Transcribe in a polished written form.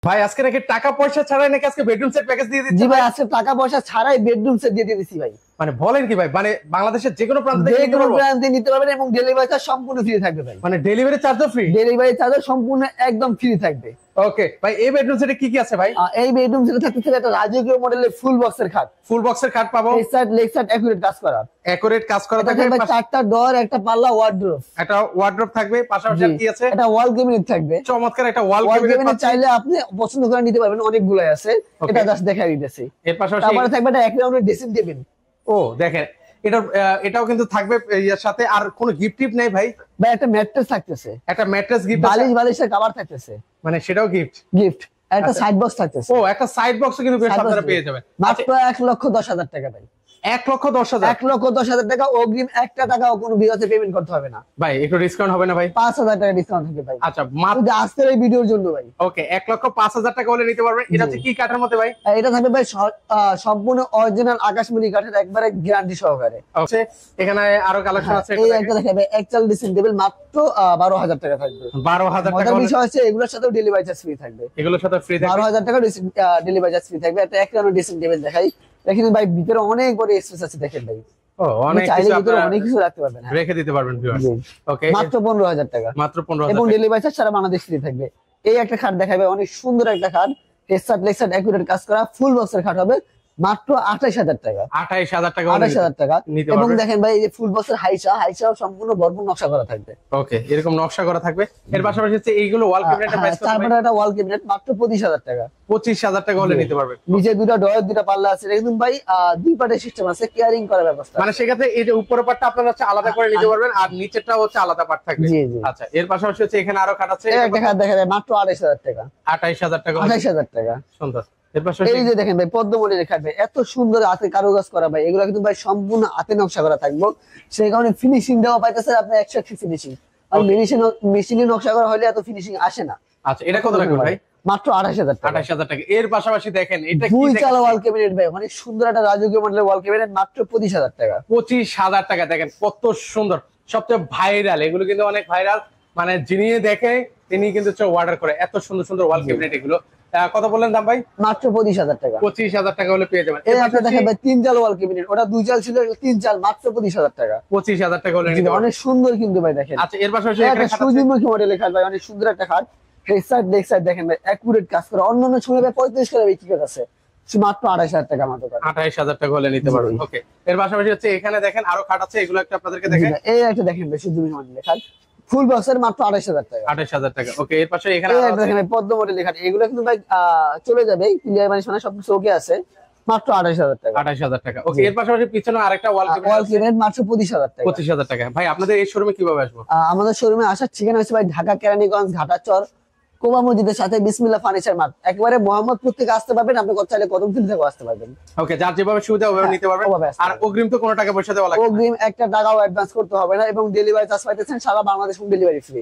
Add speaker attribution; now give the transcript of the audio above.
Speaker 1: ভাই আজকে নাকি টাকা পয়সা ছাড়াই নাকি আজকে বেডরুম সেট প্যাকেজ দিয়ে দিচ্ছি।
Speaker 2: জি ভাই, আজকে টাকা পয়সা ছাড়াই বেডরুম সেট দিয়ে দিচ্ছি ভাই।
Speaker 1: মানে বলেন কি ভাই, মানে বাংলাদেশের যে কোনো প্রান্ত থেকে
Speaker 2: নিতে পারবেন এবং ডেলিভারি চার্জ সম্পূর্ণ ফ্রি থাকবে ভাই।
Speaker 1: মানে ডেলিভারি চার্জও ফ্রি?
Speaker 2: ডেলিভারি চার্জও সম্পূর্ণ একদম ফ্রি থাকবে।
Speaker 1: ওকে ভাই, এই বেডরুম সেটে কি কি আছে ভাই?
Speaker 2: এই বেডরুম সেটে থাকতেছে একটা রাজকীয় মডেলের ফুল বক্সের খাট।
Speaker 1: ফুল বক্সের খাট পাবো,
Speaker 2: এই সাইড লেগ সাইড একুরেট কাজ করা।
Speaker 1: একুরেট কাজ করা থাকবে,
Speaker 2: চারটা ডোর, একটা পাল্লা, ওয়ার্ডরোব।
Speaker 1: একটা ওয়ার্ডরোব থাকবে, পাশাপাশি কি আছে?
Speaker 2: একটা ওয়াল ক্যাবিনেট থাকবে।
Speaker 1: চমৎকার একটা ওয়াল
Speaker 2: ক্যাবিনেট চাইলে আপনি পছন্দ করে নিতে পারবেন, অনেকগুলাই আছে, এটা জাস্ট দেখাই দিতেছি।
Speaker 1: এর পাশাপাশি
Speaker 2: তারপরে থাকবে একটা এক রাউন্ডের ড্রেসিং টেবিল।
Speaker 1: ও দেখেন, এটাও কিন্তু থাকবে এর সাথে। আর কোনো গিফট টিপ নেই ভাই?
Speaker 2: ভাই একটা ম্যাট্রেস থাকতেছে,
Speaker 1: একটা ম্যাট্রেস গিফট,
Speaker 2: বালিশের কভার থাকতেছে,
Speaker 1: মানে সেটাও গিফট।
Speaker 2: একটা সাইড বক্স থাকতেছে।
Speaker 1: ও একটা সাইড বক্সও কিন্তু আপনারা পেয়ে যাবেন
Speaker 2: মাত্র 1,10,000 টাকা ভাই।
Speaker 1: 1,10,000?
Speaker 2: 1,10,000 টাকা অগ্রিম, একটা টাকাও কোনো বিকাশে পেমেন্ট করতে হবে না
Speaker 1: ভাই। একটু ডিসকাউন্ট হবে না ভাই?
Speaker 2: 5,000 টাকা ডিসকাউন্ট হবে ভাই।
Speaker 1: আচ্ছা, মাত্র
Speaker 2: আজকের এই ভিডিওর জন্য ভাই।
Speaker 1: ওকে, 1,05,000 টাকা হলে নিতে পারবেন। এটা হচ্ছে কি কাঠের মধ্যে ভাই?
Speaker 2: এটা থাকবে ভাই সম্পূর্ণ অরিজিনাল আকাশমণি কাঠের, একবারে গ্যারান্টি সহকারে।
Speaker 1: ওকে, এখানে আরো কালেকশন আছে।
Speaker 2: এই একটা দেখাবে একচাল ড্রেসিং টেবিল, মাত্র 12,000 টাকা থাকবে।
Speaker 1: 12,000 টাকা।
Speaker 2: মজার বিষয় আছে এগুলোর সাথেও ডেলিভারি চার্জ ফ্রি থাকবে।
Speaker 1: এগুলোর সাথে ফ্রি থাকবে
Speaker 2: 12,000 টাকা ডেলিভারি চার্জ ফ্রি থাকবে। একটা এক রাউন্ড ড্রেসিং টেবিল দেখাই। দেখেন ভাই, ভিতরে অনেক বড় স্পেস আছে, দেখেন ভাই।
Speaker 1: ও অনেক
Speaker 2: চাইলে ভিতরে অনেক কিছু রাখতে পারবেন,
Speaker 1: রেখে দিতে পারবেন ভিউয়ার্স। ওকে,
Speaker 2: মাত্র 15,000 টাকা।
Speaker 1: মাত্র 15,000
Speaker 2: এবং ডেলিভারি চার্জ সারা বাংলাদেশ ফ্রি থাকবে। এই একটা খাট দেখাবে, অনেক সুন্দর একটা খাট, হেডসাট লেগসাট একুরেট কাজ করা ফুল বক্সের খাট হবে, মাত্র 28,000 টাকা।
Speaker 1: 28,000 টাকা।
Speaker 2: 28,000 টাকা। এবং দেখেন ভাই, এই যে ফুল বক্সের হাইসাও সম্পূর্ণ ভরপুর নকশা করা থাকবে।
Speaker 1: ওকে, এরকম নকশা করা থাকবে। এর পাশাপাশি হচ্ছে এইগুলো ওয়াল ক্যাবিনেটের প্রাইস কত?
Speaker 2: তারপরে একটা ওয়াল ক্যাবিনেট মাত্র 25,000 টাকা।
Speaker 1: 25,000 টাকা হলে নিতে পারবেন।
Speaker 2: নিচে দুটো ডয়ার, দুটো পাল্লা আছে, একদম ভাই দুই পার্টের সিস্টেম আছে, কেয়ারিং করার ব্যবস্থা।
Speaker 1: মানে সেক্ষেত্রে এই যে উপরের পার্টটা আপনারা হচ্ছে আলাদা করে নিতে পারবেন, আর নিচেরটা হচ্ছে আলাদা পার্ট থাকবে। আচ্ছা, এর পাশাপাশি হচ্ছে এখানে আরো খাট আছে।
Speaker 2: একটা খাট দেখা যায় মাত্র 28,000 টাকা।
Speaker 1: 28,000 টাকা।
Speaker 2: 28,000 টাকা।
Speaker 1: সুন্দর।
Speaker 2: এই যে দেখেন ভাই, পদ্মমণি খাট ভাই, এত সুন্দর হাতে কারুকাজ করা ভাই। এগুলো কিন্তু ভাই সম্পূর্ণ হাতে নকশা করা থাকবে, সেই কারণে ফিনিশিং দেওয়া পাইতেছে আপনি 100 ফিনিশিং। আর মেশিনে নকশা করা হলে এত ফিনিশিং আসে না।
Speaker 1: আচ্ছা, এটা কত রাখবেন ভাই?
Speaker 2: মাত্র 28,000 টাকা।
Speaker 1: 28,000 টাকা। এর পাশাপাশি দেখেন এটা
Speaker 2: দুই চালা ওয়াল ক্যাবিনেট ভাই, অনেক সুন্দর একটা রাজকীয় মডেলের ওয়াল ক্যাবিনেট, মাত্র 25,000 টাকা।
Speaker 1: 25,000 টাকা। দেখেন কত সুন্দর, সবচেয়ে ভাইরাল। এগুলো কিন্তু অনেক ভাইরাল, মানে যিনি দেখে তিনি কিন্তু অর্ডার করে। এত সুন্দর সুন্দর ওয়াল ক্যাবিনেট এগুলো। কত বললেন দাম ভাই?
Speaker 2: মাত্র 25,000 টাকা।
Speaker 1: 25,000 টাকা হলে পেয়ে যাবেন।
Speaker 2: এই একটা দেখেন ভাই, তিন চাল ওয়াল ক্যাবিনেট, ওটা দুই চাল ছিল, তিন চাল, মাত্র 25,000 টাকা।
Speaker 1: 25,000 টাকা হলে নিতে পারবেন।
Speaker 2: অনেক সুন্দর কিন্তু ভাই, দেখেন।
Speaker 1: আচ্ছা, এর পাশাপাশি
Speaker 2: একটা সূর্যমুখী মডেলের খাট ভাই, অনেক সুন্দর একটা খাট, হেড সাইড লেগ সাইড দেখেন ভাই, একুরেট কাজ করা। অন্যান্য সময় ভাই 35 টাকা বিক্রি করতেছে, মাত্র 28,000 টাকা আমাদের কাছে।
Speaker 1: 28,000 টাকা হলে নিতে পারবেন। ওকে, এর পাশাপাশি হচ্ছে এখানে দেখেন আরো খাট আছে, এগুলো একটা আপনাদেরকে দেখেন।
Speaker 2: এই একটা দেখেন ভাই, সূর্যমুখী মডেলের খাট, ফুল বক্সের, মাত্র 28,000 টাকা।
Speaker 1: 28,000 টাকা। ওকে, এর পাশে এখানে
Speaker 2: দেখেন পদ্ম মডেলের খাট, এগুলো কিন্তু ভাই চলে যাবে, ক্লিয়ার মানে সবকিছু ওকে আছে, মাত্র 28,000 টাকা।
Speaker 1: 28,000 টাকা। ওকে, এর পাশাপাশি পিছনে আরেকটা ওয়াল
Speaker 2: ক্যাবিনেট মাত্র 25,000 টাকা।
Speaker 1: 25,000 টাকা। ভাই আপনাদের এই শোরুমে কিভাবে আসবো?
Speaker 2: আমাদের শোরুমে আসার ঠিকানা হচ্ছে ভাই ঢাকা কেরানীগঞ্জ ঘাটাচর কোবা মসজিদের সাথে বিসমিল্লাহ ফার্নিচার মার্ট, একেবারে মোহাম্মদপুর থেকে আসতে পারবেন, আপনি চাইলে কদমতলী থেকে আসতে পারবেন।
Speaker 1: ওকে, যার যেভাবে সুবিধা ওভাবে নিতে পারবেন। আর অগ্রিম তো কোনো টাকা পয়সা দেওয়া লাগবে না?
Speaker 2: অগ্রিম একটা টাকাও অ্যাডভান্স করতে হবে না, এবং ডেলিভারি চার্জ পাইতেছেন সারা বাংলাদেশ হোম ডেলিভারি ফ্রি।